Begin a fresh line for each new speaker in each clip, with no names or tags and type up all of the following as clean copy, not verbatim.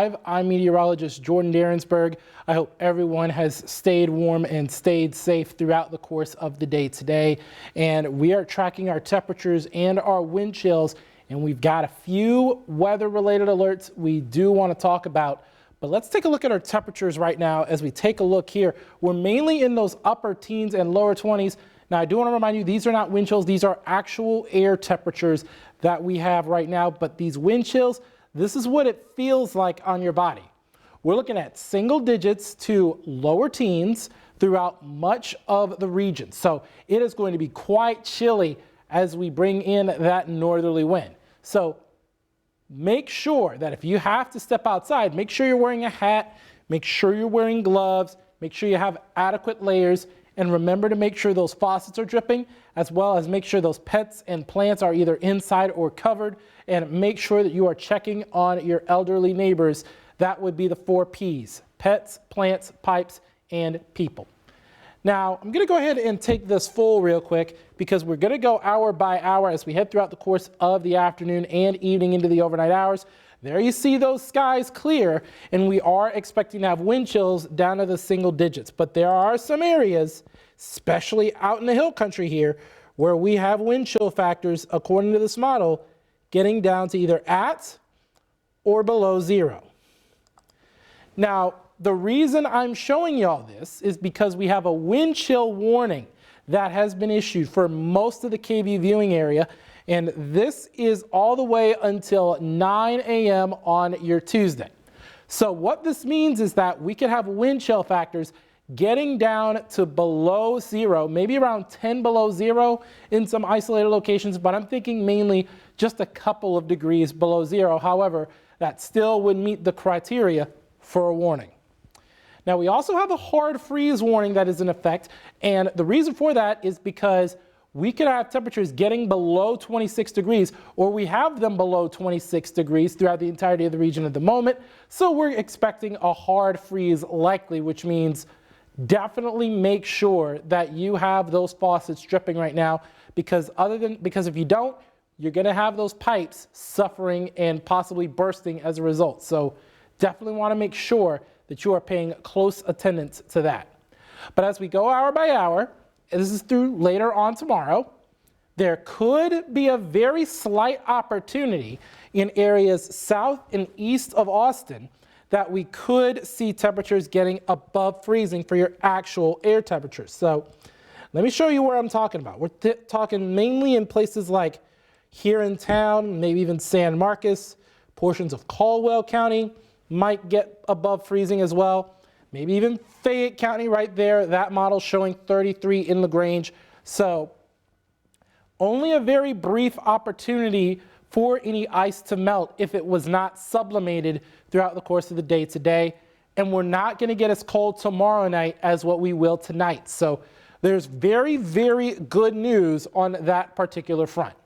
I'm meteorologist Jordan Darensberg. I hope everyone has stayed warm and stayed safe throughout the course of the day today. And we are tracking our temperatures and our wind chills, and we've got a few weather-related alerts we do want to talk about. But let's take a look at our temperatures right now as we take a look here. We're mainly in those upper teens and lower 20s. Now, I do want to remind you, these are not wind chills. These are actual air temperatures that we have right now. But these wind chills, this is what it feels like on your body. We're looking at single digits to lower teens throughout much of the region. So it is going to be quite chilly as we bring in that northerly wind. So make sure that if you have to step outside, make sure you're wearing a hat, make sure you're wearing gloves, make sure you have adequate layers, and remember to make sure those faucets are dripping, as well as make sure those pets and plants are either inside or covered, and make sure that you are checking on your elderly neighbors. That would be the 4 Ps: pets, plants, pipes, and people. Now, I'm going to go ahead and take this full real quick because we're going to go hour by hour as we head throughout the course of the afternoon and evening into the overnight hours. There you see those skies clear, and we are expecting to have wind chills down to the single digits. But there are some areas, especially out in the hill country here, where we have wind chill factors, according to this model, getting down to either at or below 0. Now, the reason I'm showing y'all this is because we have a wind chill warning that has been issued for most of the KVUE viewing area, and this is all the way until 9 a.m. on your Tuesday. So what this means is that we could have wind chill factors getting down to below 0, maybe around 10 below 0 in some isolated locations, but I'm thinking mainly just a couple of degrees below 0. However, that still would meet the criteria for a warning. Now, we also have a hard freeze warning that is in effect, and the reason for that is because we could have temperatures getting below 26 degrees, or we have them below 26 degrees throughout the entirety of the region at the moment. So we're expecting a hard freeze likely, which means definitely make sure that you have those faucets dripping right now, because if you don't, you're going to have those pipes suffering and possibly bursting as a result. So definitely want to make sure that you are paying close attendance to that. But as we go hour by hour, and this is through later on tomorrow, there could be a very slight opportunity in areas south and east of Austin that we could see temperatures getting above freezing for your actual air temperatures. So let me show you where I'm talking about. We're talking mainly in places like here in town, maybe even San Marcos, portions of Caldwell County might get above freezing as well. Maybe even Fayette County right there, that model showing 33 in LaGrange. So only a very brief opportunity for any ice to melt if it was not sublimated throughout the course of the day today. And we're not going to get as cold tomorrow night as what we will tonight. So there's very, very good news on that particular front.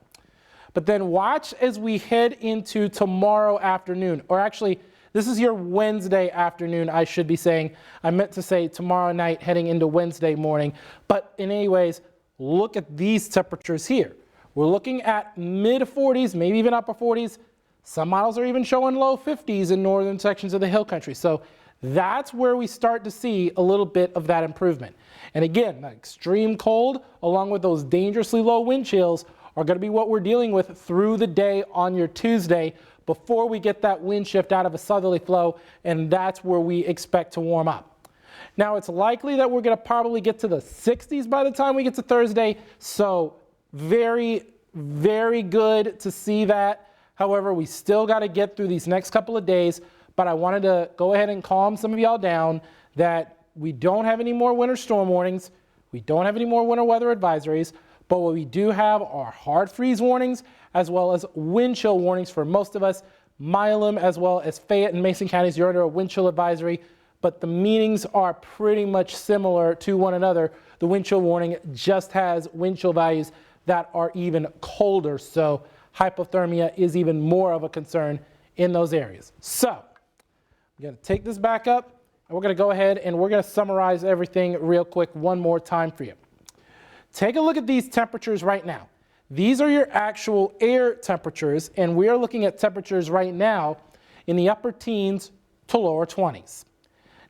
But then watch as we head into tomorrow afternoon, or actually, this is your Wednesday afternoon, I should be saying. I meant to say tomorrow night heading into Wednesday morning. But anyways, look at these temperatures here. We're looking at mid 40s, maybe even upper 40s. Some models are even showing low 50s in northern sections of the hill country. So that's where we start to see a little bit of that improvement. And again, that extreme cold along with those dangerously low wind chills are going to be what we're dealing with through the day on your Tuesday, before we get that wind shift out of a southerly flow, and that's where we expect to warm up. Now, it's likely that we're going to probably get to the 60s by the time we get to Thursday, so very, very good to see that. However, we still got to get through these next couple of days, but I wanted to go ahead and calm some of y'all down that we don't have any more winter storm warnings, we don't have any more winter weather advisories, but what we do have are hard freeze warnings, as well as wind chill warnings for most of us. Milam, as well as Fayette and Mason counties, you're under a wind chill advisory, but the meanings are pretty much similar to one another. The wind chill warning just has wind chill values that are even colder, so hypothermia is even more of a concern in those areas. So I'm going to take this back up, and we're going to go ahead and we're going to summarize everything real quick one more time for you. Take a look at these temperatures right now. These are your actual air temperatures, and we are looking at temperatures right now in the upper teens to lower 20s.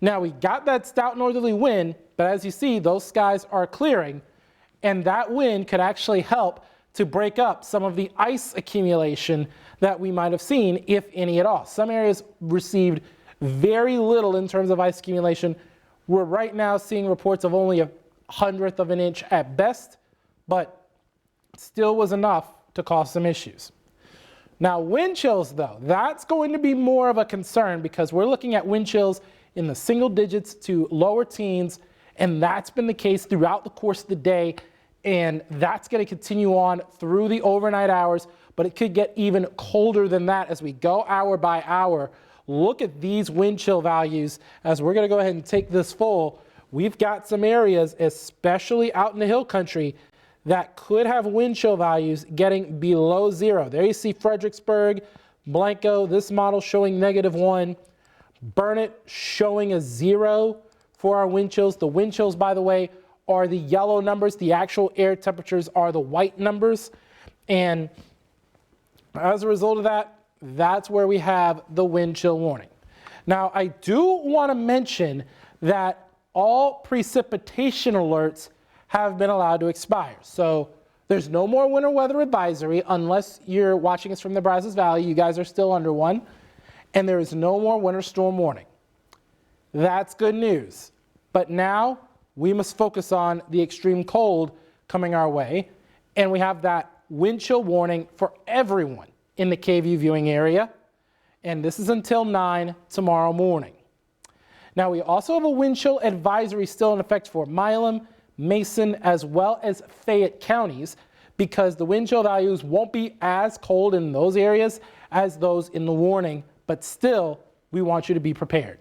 Now we got that stout northerly wind, but as you see, those skies are clearing, and that wind could actually help to break up some of the ice accumulation that we might have seen, if any at all. Some areas received very little in terms of ice accumulation. We're right now seeing reports of only 1/100th of an inch at best, but still was enough to cause some issues. Now wind chills though, that's going to be more of a concern because we're looking at wind chills in the single digits to lower teens, and that's been the case throughout the course of the day, and that's going to continue on through the overnight hours, but it could get even colder than that as we go hour by hour. Look at these wind chill values as we're going to go ahead and take this full. We've got some areas, especially out in the hill country, that could have wind chill values getting below 0. There you see Fredericksburg, Blanco, this model showing -1. Burnett showing a 0 for our wind chills. The wind chills, by the way, are the yellow numbers. The actual air temperatures are the white numbers. And as a result of that, that's where we have the wind chill warning. Now, I do want to mention that all precipitation alerts have been allowed to expire. So there's no more winter weather advisory unless you're watching us from the Brazos Valley. You guys are still under one. And there is no more winter storm warning. That's good news. But now we must focus on the extreme cold coming our way. And we have that wind chill warning for everyone in the KVUE viewing area. And this is until 9 tomorrow morning. Now we also have a wind chill advisory still in effect for Milam, Mason, as well as Fayette counties, because the wind chill values won't be as cold in those areas as those in the warning. But still, we want you to be prepared.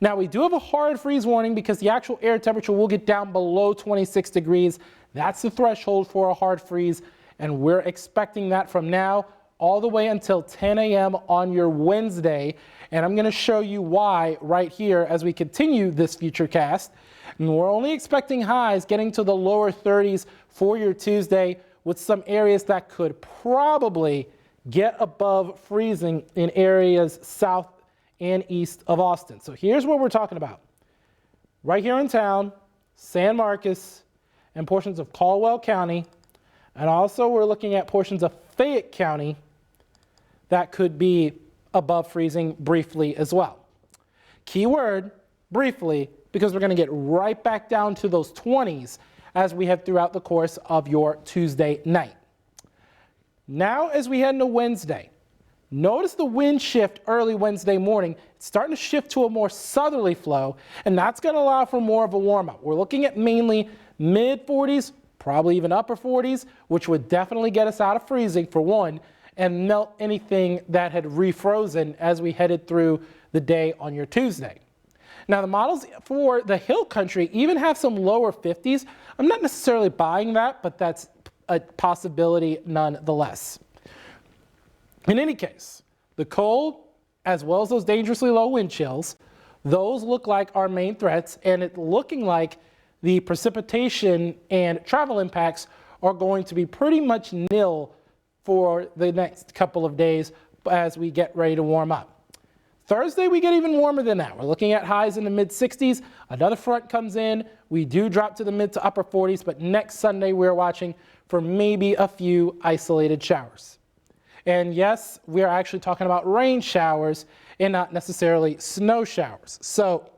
Now, we do have a hard freeze warning because the actual air temperature will get down below 26 degrees. That's the threshold for a hard freeze, and we're expecting that from now all the way until 10 a.m. on your Wednesday. And I'm going to show you why right here as we continue this future cast. And we're only expecting highs getting to the lower 30s for your Tuesday, with some areas that could probably get above freezing in areas south and east of Austin. So here's what we're talking about. Right here in town, San Marcos, and portions of Caldwell County, and also we're looking at portions of Fayette County that could be above freezing briefly as well. Keyword, briefly, because we're going to get right back down to those 20s as we head throughout the course of your Tuesday night. Now, as we head into Wednesday, notice the wind shift early Wednesday morning. It's starting to shift to a more southerly flow, and that's going to allow for more of a warm-up. We're looking at mainly mid-40s, probably even upper 40s, which would definitely get us out of freezing for one, and melt anything that had refrozen as we headed through the day on your Tuesday. Now, the models for the hill country even have some lower 50s. I'm not necessarily buying that, but that's a possibility nonetheless. In any case, the cold, as well as those dangerously low wind chills, those look like our main threats, and it's looking like the precipitation and travel impacts are going to be pretty much nil for the next couple of days as we get ready to warm up. Thursday, we get even warmer than that. We're looking at highs in the mid-60s. Another front comes in. We do drop to the mid to upper 40s, but next Sunday, we're watching for maybe a few isolated showers. And yes, we are actually talking about rain showers and not necessarily snow showers. So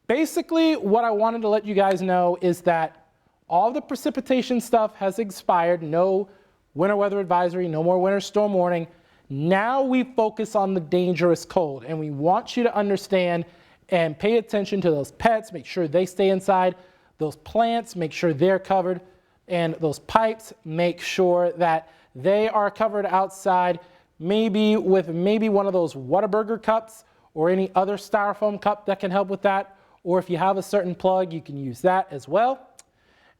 basically, what I wanted to let you guys know is that all the precipitation stuff has expired. No winter weather advisory, no more winter storm warning. Now we focus on the dangerous cold, and we want you to understand and pay attention to those pets, make sure they stay inside, those plants, make sure they're covered, and those pipes, make sure that they are covered outside, maybe with one of those Whataburger cups or any other styrofoam cup that can help with that, or if you have a certain plug, you can use that as well.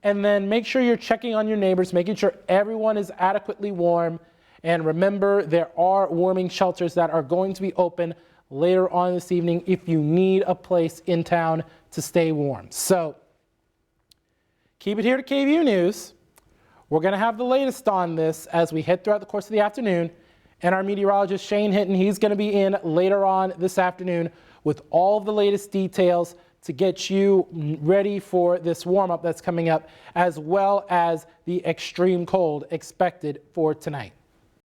And then make sure you're checking on your neighbors, making sure everyone is adequately warm. And remember, there are warming shelters that are going to be open later on this evening if you need a place in town to stay warm. So keep it here to KVUE News. We're going to have the latest on this as we head throughout the course of the afternoon. And our meteorologist Shane Hinton, he's going to be in later on this afternoon with all of the latest details to get you ready for this warm-up that's coming up, as well as the extreme cold expected for tonight.